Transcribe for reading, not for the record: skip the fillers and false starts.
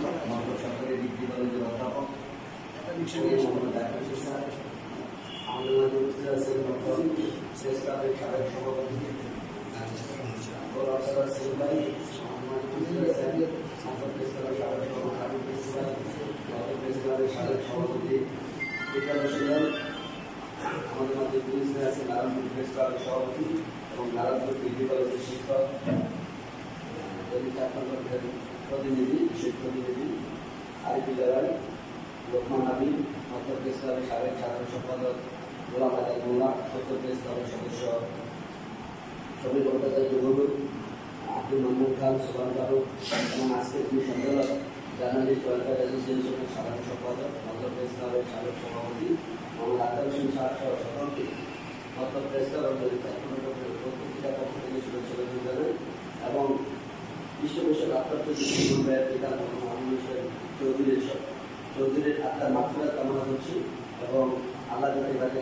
সরকারি ডিগ্রি কলেজের অধ্যাপক আমাদের মাঝে উপস্থিত আছেন প্রেস ক্লাবের সাবেক সভাপতি প্রেস ক্লাবের সাবেক সভাপতি আমাদের মাঝে উপস্থিত আছেন নারায়ণপুর প্রেস ক্লাবের সভাপতি এবং নারায়ণপুর ডিগ্রি কলেজের শিক্ষক প্রতিনিধি বিশেষ প্রতিনিধি আরিফুল রায় লোকমান আমিন উত্তর প্রেস ক্লাবের সাবেক সাধারণ সম্পাদক গোলাম আজাদ মোল্লা উত্তর প্রেস ক্লাবের সদস্য শফিক ভট্টাচার্য গরু আব্দুল মাহমুদ খান সোহান ফারুক এবং আজকের দুই সম্পাদক জার্নালিস্ট ওয়েলফেয়ার অ্যাসোসিয়েশনের সাধারণ সম্পাদক উত্তর প্রেস ক্লাবের সাবেক সভাপতি মোহাম্মদ আক্তার হোসেন শাহ সহ সকলকে উত্তর প্রেস ক্লাব পত্রিকার পক্ষ থেকে শুভেচ্ছা জানাই এবং বিশ্ববিদ্যালয়ের আত্মাপ্ত পিতা চৌধুরীর আত্মার মাত্রা কামনা করছি এবং আল্লাহ যাতে তাকে